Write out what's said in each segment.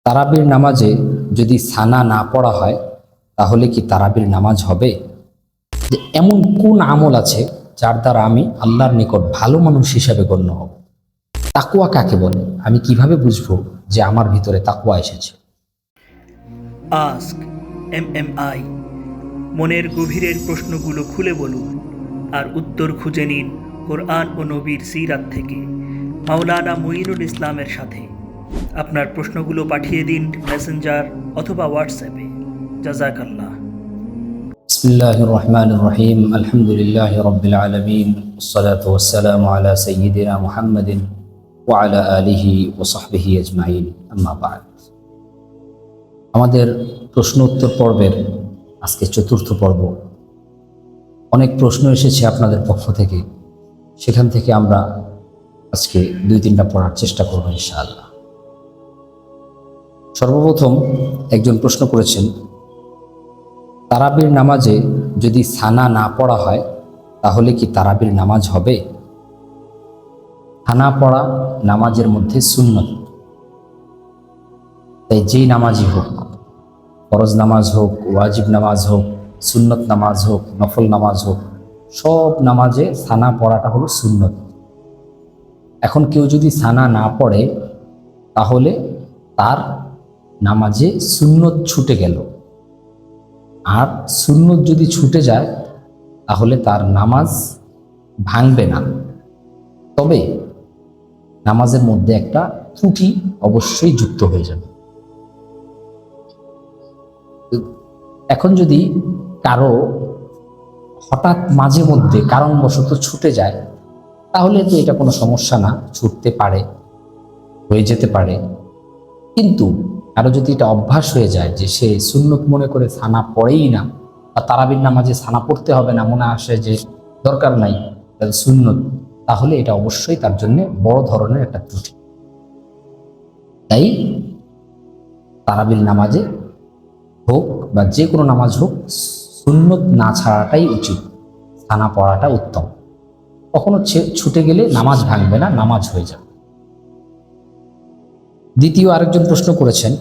তারাবির নামাজে যদি সানা না পড়া হয় তাহলে কি তারাবির নামাজ হবে? যে এমন কোন আমল আছে যার দ্বারা আমি আল্লাহর নিকট ভালো মানুষ হিসেবে গণ্য হব? তাকওয়া কাকে বলে? আমি কিভাবে বুঝবো যে আমার ভিতরে তাকওয়া এসেছে? Ask MMI. মনের গভীরের প্রশ্নগুলো খুলে বলুন আর উত্তর খুঁজে নিন কোরআন ও নবীর সিরাত থেকে মাওলানা মুঈনুল ইসলামের সাথে। আপনার প্রশ্নগুলো পাঠিয়ে দিন মেসেঞ্জার অথবা হোয়াটসঅ্যাপে। জাযাকাল্লাহ। বিসমিল্লাহির রহমানির রহিম। আলহামদুলিল্লাহি রাব্বিল আলামিন। ওয়াসসালাতু ওয়াসসালামু আলা সাইয়্যিদিনা মুহাম্মাদিন ওয়া আলা আলিহি ওয়া সাহবিহি আজমাইন। আম্মা বা'দ। আমাদের প্রশ্ন উত্তর পর্বের আজকে চতুর্থ পর্ব। অনেক প্রশ্ন এসেছে আপনাদের পক্ষ থেকে, সেখান থেকে আমরা আজকে 2-3টা পড়ার চেষ্টা করব ইনশাআল্লাহ। সর্বপ্রথম একজন প্রশ্ন করেছেন, তারাবির নামাজে যদি সানা না পড়া হয় তাহলে কি তারাবির নামাজ হবে? সানা পড়া নামাজের মধ্যে সুন্নত। তাই যেই নামাজই হোক, ফরজ নামাজ হোক, ওয়াজিব নামাজ হোক, সুন্নত নামাজ হোক, নফল নামাজ হোক, সব নামাজে সানা পড়াটা হলো সুন্নত। এখন কেউ যদি সানা না পড়ে তাহলে তার নামাজে সুন্নত ছুটে গেল। আর সুন্নত যদি ছুটে যায় তাহলে তার নামাজ ভাঙবে না, তবে নামাজের মধ্যে একটা ত্রুটি অবশ্যই যুক্ত হয়ে যাবে। এখন যদি কারো হঠাৎ মাঝে মধ্যে কারণবশত ছুটে যায় তাহলে তো এটা কোনো সমস্যা না, ছুটতে পারে, হয়ে যেতে পারে। কিন্তু কারো যদি এটা অভ্যাস হয়ে যায় যে সে সুন্নত মনে করে সানা পড়েই না, বা তারাবির নামাজে সানা পড়তে হবে না, মনে আসে যে দরকার নাই সুন্নত, তাহলে এটা অবশ্যই তার জন্য বড় ধরনের একটা ত্রুটি। তাই তারাবির নামাজে হোক বা যে কোনো নামাজ হোক, সুন্নত না ছাড়াটাই উচিত, সানা পড়াটা উত্তম। কখনো ছুটে গেলে নামাজ ভাঙবে না, নামাজ হয়ে যাবে। দ্বিতীয় আরেকজন প্রশ্ন করেছেন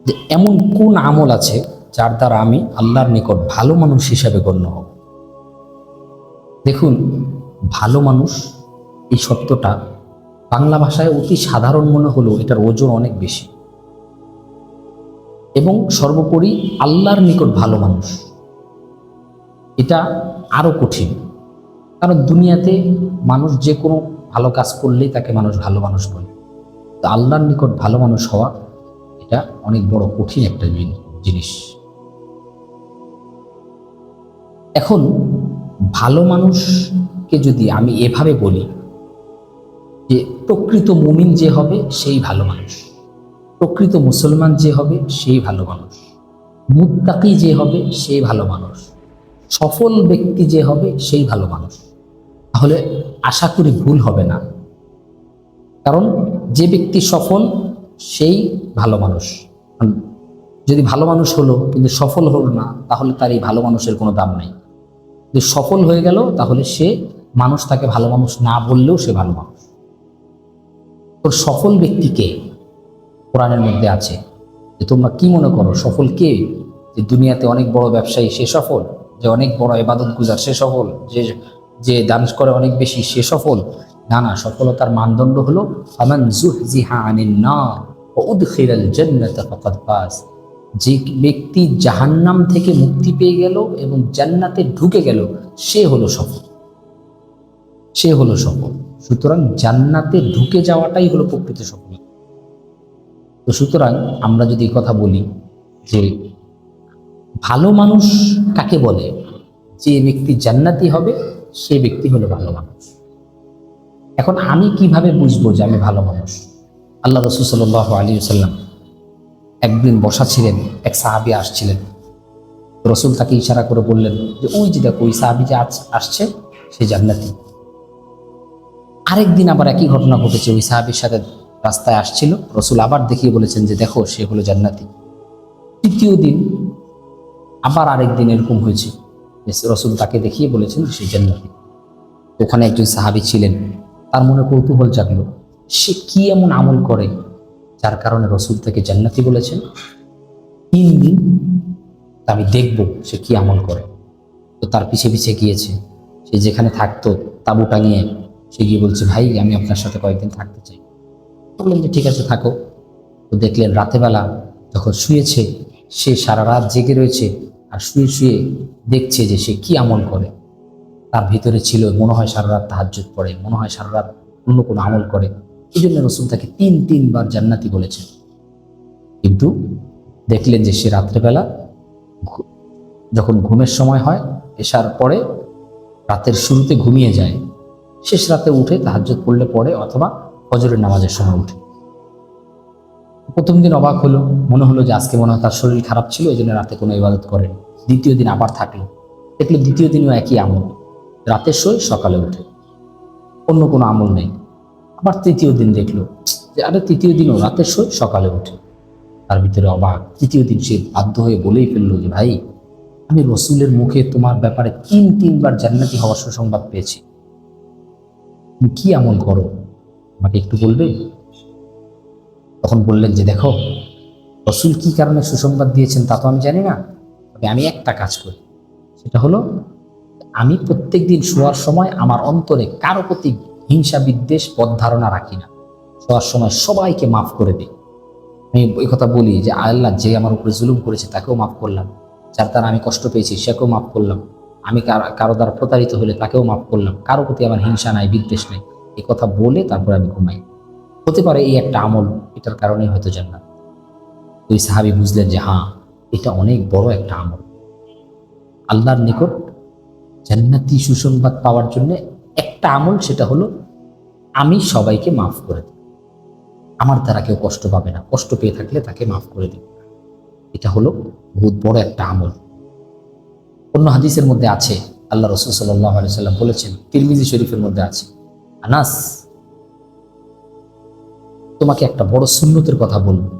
যে এমন কোন আমল আছে যার দ্বারা আমি আল্লাহর নিকট ভালো মানুষ হিসেবে গণ্য হব? দেখুন, ভালো মানুষ এই শব্দটা বাংলা ভাষায় অতি সাধারণ মনে হলেও এটার ওজন অনেক বেশি, এবং সর্বোপরি আল্লাহর নিকট ভালো মানুষ এটা আরো কঠিন। কারণ দুনিয়াতে মানুষ যে কোনো ভালো কাজ করলেই তাকে মানুষ ভালো মানুষ বলে, তো আল্লাহর নিকট ভালো মানুষ হওয়া এটা অনেক বড় কঠিন একটা জিনিস। এখন ভালো মানুষকে যদি আমি এভাবে বলি যে প্রকৃত মুমিন যে হবে সেই ভালো মানুষ, প্রকৃত মুসলমান যে হবে সেই ভালো মানুষ, মুত্তাকি যে হবে সেই ভালো মানুষ, সফল ব্যক্তি যে হবে সেই ভালো মানুষ, তাহলে আশা করি ভুল হবে না। কারণ যে ব্যক্তি সফল সেই ভালো মানুষ। যদি ভালো মানুষ হলো কিন্তু সফল হলো না, তাহলে তার এই ভালো মানুষের কোনো দাম নাই। যদি সফল হয়ে গেল তাহলে সে মানুষ তাকে ভালো মানুষ না বললেও সে ভালো মানুষ। তোর সফল ব্যক্তিকে কোরআনের মধ্যে আছে যে তোমরা কি মনে করো সফল কে? যে দুনিয়াতে অনেক বড় ব্যবসায়ী সে সফল, যে অনেক বড় ইবাদত গুজার সে সফল, যে যে দান করে অনেক বেশি সে সফল? না না, সফলতার মানদণ্ড হলো ফামান যুহজিহা আনিন নার ওয়া উদখিলাল জান্নাতা ফাকাদ ফাজ। যে ব্যক্তি জাহান্নাম থেকে মুক্তি পেয়ে গেল এবং জান্নাতে ঢুকে গেল সে হলো সফল, সে হলো সফল। সুতরাং জান্নাতে ঢুকে যাওয়াটাই হলো প্রকৃত সফলতা। তো সুতরাং আমরা যদি কথা বলি যে ভালো মানুষ কাকে বলে, যে ব্যক্তি জান্নাতি হবে সে ব্যক্তি হলো ভালো মানুষ। এখন আমি কিভাবে বুঝবো যে আমি ভালো মানুষ? আল্লাহ রাসূল সাল্লাল্লাহু আলাইহি ওয়াসাল্লাম একদিন বসা ছিলেন, এক সাহাবী আসছিলেন, রাসূল তাকে ইশারা করে বললেন যে ওই যে দেখো ওই সাহাবী যে আসছে সে জান্নাতি। আরেকদিন আবার একই ঘটনা ঘটেছে, ওই সাহাবীর সাথে রাস্তায় আসছিল, রাসূল আবার দেখিয়ে বলেছেন যে দেখো সে হলো জান্নাতি। তৃতীয় দিন আবার আরেকদিন এরকম হয়েছে, রাসূল তাকে দেখিয়ে বলেছেন সে জান্নাতি। ওখানে একজন সাহাবী ছিলেন, তার মনে কৌতূহল জাগলো, সে কি এমন আমল করে যার কারণে রসুল থেকে জান্নাতি বলেছেন। 3 দিন আমি দেখব সে কি আমল করে। তো তার পিছে পিছে গিয়েছে। সে যেখানে থাকতো তাঁবু টাঙিয়ে সে গিয়ে বলছে, ভাই আমি আপনার সাথে কয়েকদিন থাকতে চাই। বললেন যে ঠিক আছে থাকো। তো দেখলেন রাতেবেলা যখন শুয়েছে, সে সারা রাত জেগে রয়েছে আর শুয়ে শুয়ে দেখছে যে সে কি আমল করে। তার ভিতরে ছিল মনে হয় সারা রাত তাহাজ্জুদ পড়ে, মনে হয় সারা রাত অন্য কোনো আমল করে। এই জন্য রসুল তাকে 3 বার জান্নাতি বলেছেন। কিন্তু দেখলেন যে সে রাত্রেবেলা যখন ঘুমের সময় হয়, এশার পরে রাতের শুরুতে ঘুমিয়ে যায়, শেষ রাতে উঠে তাহাজ্জুদ পড়লে পড়ে অথবা ফজরের নামাজের সময় উঠে। প্রথম দিন অবাক হলো, মনে হলো যে আজকে মনে হয় তার শরীর খারাপ ছিল, এই জন্য রাতে কোনো ইবাদত করেনি। দ্বিতীয় দিন আবার থাকলো, দেখলো দ্বিতীয় দিনও একই আমল, রাতে শোয় সকালে উঠে, অন্য কোনো আমল নেই। আবার তৃতীয় দিন দেখলো যে আরে তৃতীয় দিনও রাতে শোয় সকালে উঠে। তার ভিতরে অবাক। তৃতীয় দিন সে বাধ্য হয়ে বলেই ফেললো যে ভাই আমি রসুলের মুখে তোমার ব্যাপারে 3বার জান্নাতি হওয়ার সুসংবাদ পেয়েছি, তুমি কি আমল করো আমাকে একটু বলবে? তখন বললেন যে দেখো, রসুল কি কারণে সুসংবাদ দিয়েছেন তা তো আমি জানি না, তবে আমি একটা কাজ করি, সেটা হলো আমি প্রত্যেকদিন শোয়ার সময় আমার অন্তরে কারো প্রতি হিংসা বিদ্বেষ পথ ধারণা রাখি না। শোয়ার সময় সবাইকে মাফ করে দিই। আমি এই কথা বলি যে আল্লাহ যে আমার উপরে জুলুম করেছে তাকেও মাফ করলাম, যার দ্বারা আমি কষ্ট পেয়েছি সেকেও মাফ করলাম, আমি কারো দ্বারা প্রতারিত হলে তাকেও মাফ করলাম, কারো প্রতি আমার হিংসা নাই বিদ্বেষ নাই, এই কথা বলে তারপর আমি ঘুমাই। হতে পারে এই একটা আমল, এটার কারণেই হয়তো জান্নাত। ওই সাহাবী বুঝলেন যে হ্যাঁ, এটা অনেক বড় একটা আমল। আল্লাহর নিকট জান্নাতি সুসংবাদ পাওয়ার জন্য একটা আমল, সেটা হলো আমি সবাইকে মাফ করে দিই, আমার দ্বারা কেউ কষ্ট পাবে না, কষ্ট পেয়ে থাকলে তাকে মাফ করে দিই। এটা হলো বহুত বড় একটা আমল। অন্য হাদিসের মধ্যে আছে, আল্লাহ রাসূল সাল্লাল্লাহু আলাইহি সাল্লাম বলেছেন, তিরমিজি শরীফের মধ্যে আছে, আনাস তোমাকে একটা বড় সুন্নতের কথা বলবো,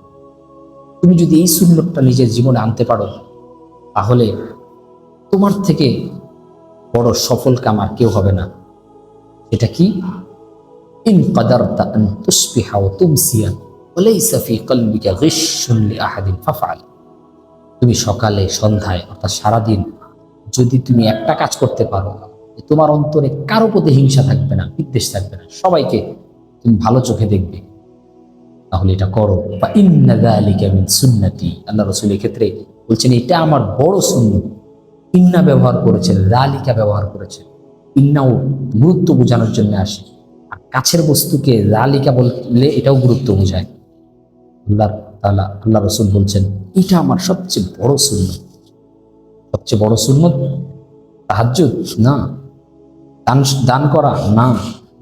তুমি যদি এই সুন্নতটা নিজের জীবনে আনতে পারো তাহলে তোমার থেকে বড় সফল কাম আর কেউ হবে না। এটা কি? ইন কাদারতা আন তুসবিহা ওয়া তুমসিয়া ওয়া লাইসা ফি কলবিকা গিশশুন লিআহাদিন ফাফআল। তুমি সকালে সন্ধ্যায় অর্থাৎ সারাদিন যদি তুমি একটা কাজ করতে পারো, যে তোমার অন্তরে কারো প্রতি হিংসা থাকবে না, বিদ্বেষ থাকবে না, সবাইকে তুমি ভালো চোখে দেখবে, তাহলে এটা করো। বা ইন্না যালিকা মিন সুন্নতি, আল্লাহ রাসূল এই ক্ষেত্রে বলছেন এটা আমার বড় সুন্নত। ইন্না ব্যবহার করেছেন, যালিকা ব্যবহার করেছেন। ইন্নাও গুরুত্ব বোঝানোর জন্য আসে, আর কাছের বস্তুকে যালিকা বললে এটাও গুরুত্ব বোঝায়। আল্লাহ রাসূল বলছেন এটা আমার সবচেয়ে বড় সুন্নত। সবচেয়ে বড় সুন্নত তাহাজ্জুদ না, দান করা না,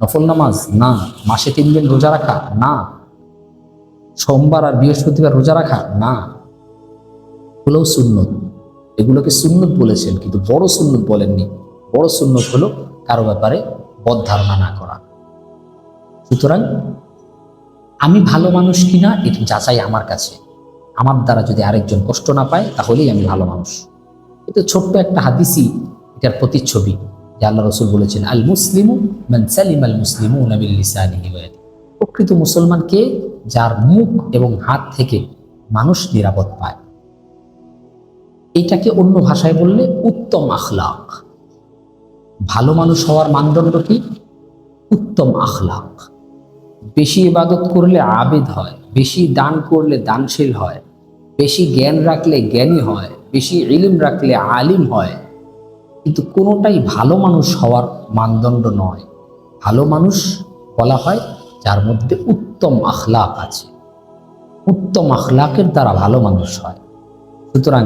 নফল নামাজ না, মাসে 3 দিন রোজা রাখা না, সোমবার আর বৃহস্পতিবার রোজা রাখা না, এগুলোও সুন্নত। এগুলোকে সুন্নত বলেছেন, কিন্তু বড় সুন্নত বলেননি। বড় সুন্নত হলো কারো ব্যাপারে বদ ধারণা না করা। সুতরাং আমি ভালো মানুষ কিনা এটা যাচাই আমার কাছে, আমার দ্বারা যদি আরেকজন কষ্ট না পায় তাহলেই আমি ভালো মানুষ। এটা ছোট্ট একটা হাদিসই এটার প্রতিচ্ছবি, যে আল্লাহ রাসূল বলেছেন আল মুসলিমু মান সালিমাল মুসলিমুনা মিন লিসানিহি ওয়া ইয়াদিহি। প্রকৃত মুসলমান কে? যার মুখ এবং হাত থেকে মানুষ নিরাপদ পায়। এটাকে অন্য ভাষায় বললে উত্তম আখলাক। ভালো মানুষ হওয়ার মানদণ্ড কি? উত্তম আখলাক। বেশি ইবাদত করলে আবেদ হয়, বেশি দান করলে দানশীল হয়, বেশি জ্ঞান রাখলে জ্ঞানী হয়, বেশি ইলম রাখলে আলিম হয়, কিন্তু কোনোটাই ভালো মানুষ হওয়ার মানদণ্ড নয়। ভালো মানুষ বলা হয় যার মধ্যে উত্তম আখলাক আছে। উত্তম আখলাকের দ্বারা ভালো মানুষ হয়। সুতরাং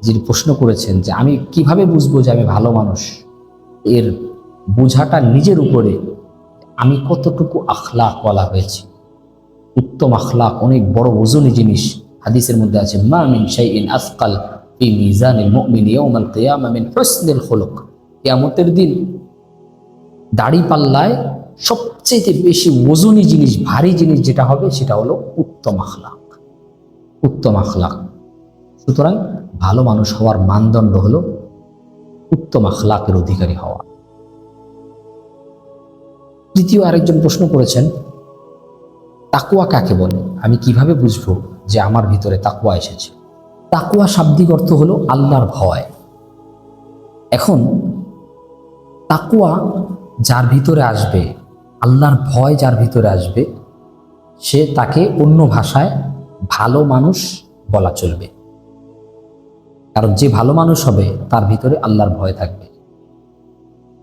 যিনি প্রশ্ন করেছেন যে আমি কিভাবে বুঝবো যে আমি ভালো মানুষ, এর বোঝাটা নিজের উপরে, আমি কতটুকু আখলাক বলা হয়েছে। উত্তম আখলাক অনেক বড় ওজনী জিনিস। হাদিসের মধ্যে আছে মা মিন শাইইন আসকাল ফি মিজানিল মুমিন ইয়াউমাল কিয়ামা মিন হুসনিল খুলুক। কিয়ামতের দিন দাড়ি পাল্লায় সবচেয়ে বেশি ওজনী জিনিস, ভারী জিনিস যেটা হবে সেটা হলো উত্তম আখলাক। উত্তম আখলাক। সুতরাং ভালো মানুষ হওয়ার মানদণ্ড হলো উত্তম আখলাকের অধিকারী হওয়া। তৃতীয় আরেকজন প্রশ্ন করেছেন, তাকওয়া কাকে বলে? আমি কিভাবে বুঝবো যে আমার ভিতরে তাকওয়া এসেছে? তাকওয়া শাব্দিক অর্থ হলো আল্লাহর ভয়। এখন তাকওয়া যার ভিতরে আসবে, আল্লাহর ভয় যার ভিতরে আসবে, সে তাকে অন্য ভাষায় ভালো মানুষ বলা চলবে। কারণ যে ভালো মানুষ হবে তার ভিতরে আল্লাহর ভয় থাকবে।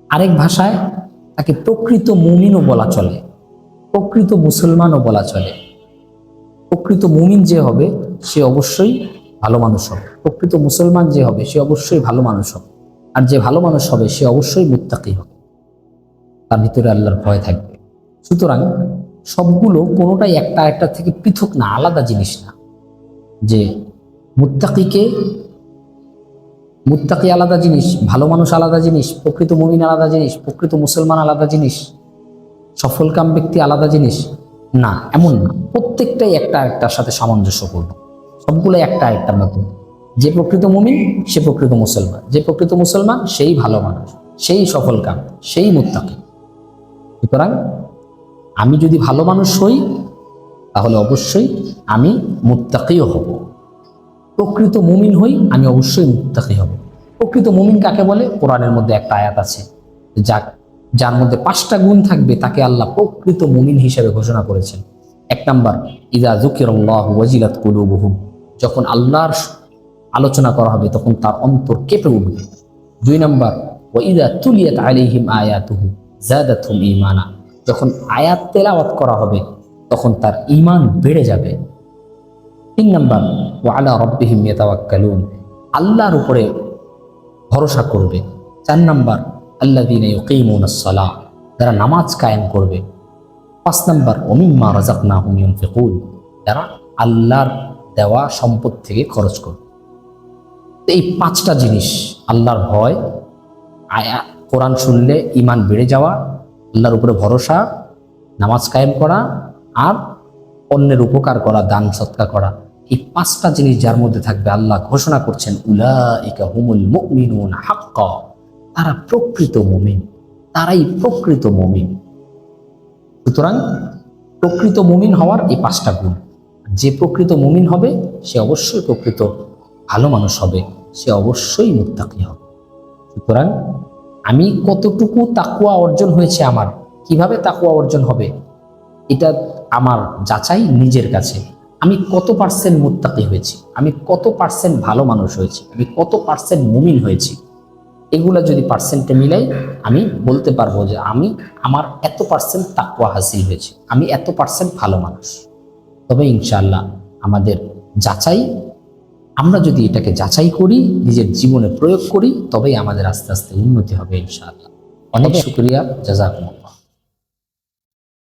আরেক ভাষায় তাকে প্রকৃত মুমিনও বলা চলে, প্রকৃত মুসলমানও বলা চলে। প্রকৃত মুমিন যে হবে সে অবশ্যই ভালো মানুষ হবে, প্রকৃত মুসলমান যে হবে সে অবশ্যই ভালো মানুষ হবে, আর যে ভালো মানুষ হবে সে অবশ্যই মুত্তাকি হবে, তার ভিতরে আল্লাহর ভয় থাকবে। সুতরাং সবগুলো কোনোটাই একটা একটা থেকে পৃথক না, আলাদা জিনিস না। যে মুত্তাকি আলাদা জিনিস, ভালো মানুষ আলাদা জিনিস, প্রকৃত মুমিন আলাদা জিনিস, প্রকৃত মুসলমান আলাদা জিনিস, সফলকাম ব্যক্তি আলাদা জিনিস না, এমন না। প্রত্যেকটাই একটা একটার সাথে সামঞ্জস্যপূর্ণ, সবগুলো একটা একটার মতো। যে প্রকৃত মুমিন সে প্রকৃত মুসলমান, যে প্রকৃত মুসলমান সেই ভালো মানুষ, সেই সফলকাম, সেই মুত্তাকি। সুতরাং আমি যদি ভালো মানুষ হই তাহলে অবশ্যই আমি মুত্তাকিও হব। প্রকৃত মুমিন হই আমি অবশ্যই মুত্তাকি হব। প্রকৃত মুমিন কাকে বলে? কোরআনের মধ্যে একটা আয়াত আছে যার মধ্যে 5টা গুণ থাকবে, তাকে আল্লাহ প্রকৃত মুমিন হিসেবে ঘোষণা করেছেন। 1 নাম্বার, ইযা যুকিরাল্লাহু ওয়াজিলাত কুলুবুহুম, যখন আল্লাহর আলোচনা করা হবে তখন তার অন্তর কেঁপে উঠবে। 2 নাম্বার, ওয়া ইযা তুলিয়াত আলাইহিম আয়াতুহু যাদাতহুম ঈমানা, যখন আয়াত তেলাওয়াত করা হবে তখন তার ঈমান বেড়ে যাবে। 3 নাম্বার, ওয়া আলা রাব্বিহিম ইয়াতাওয়াক্কালুন, আল্লাহর উপরে ভরসা করবে। 4 নাম্বার, আল্লাযীনা ইউকিমুনাস সালাহ, যারা নামাজ কায়েম করবে। 5 নাম্বার, ওয়া মিম্মা রাযাকনাহুম ইউনফিকুন, যারা আল্লাহর দেওয়া সম্পদ থেকে খরচ করবে। এই 5টা জিনিস, আল্লাহর ভয়, কোরআন শুনলে ঈমান বেড়ে যাওয়া, আল্লাহর উপরে ভরসা, নামাজ কায়েম করা, আর অন্যের উপকার করা, দান সৎকার করা, এই 5টা জিনিস যার মধ্যে থাকবে, আল্লাহ ঘোষণা করছেন উলাইকা হুমুল মুমিনুন হাক্কা, তারা প্রকৃত মুমিন, তারাই প্রকৃত মুমিন। সুতরাং প্রকৃত মুমিন হওয়ার এই 5টা গুণ, যে প্রকৃত মুমিন হবে সে অবশ্যই প্রকৃত ভালো মানুষ হবে, সে অবশ্যই মুত্তাকি হবে। সুতরাং আমি কতটুকু তাকওয়া অর্জন হয়েছে, আমার কিভাবে তাকওয়া অর্জন হবে, এটা আমার যাচাই নিজের কাছে। আমি কত % মুত্তাকি হয়েছি, আমি কত % ভালো মানুষ হয়েছি, আমি কত % মুমিন হয়েছি, এগুলা যদি পার্সেন্টে মিলাই আমি বলতে পারবো যে আমার এত % তাকওয়া হাসিল হয়েছে, আমি এত % ভালো মানুষ। তবে ইনশাআল্লাহ আমাদের যাচাই, আমরা যদি এটাকে যাচাই করি, নিজের জীবনে প্রয়োগ করি, তবেই আমাদের আস্তে আস্তে উন্নতি হবে ইনশাআল্লাহ। অনেক শুকরিয়া, জাযাকুমুল্লাহ।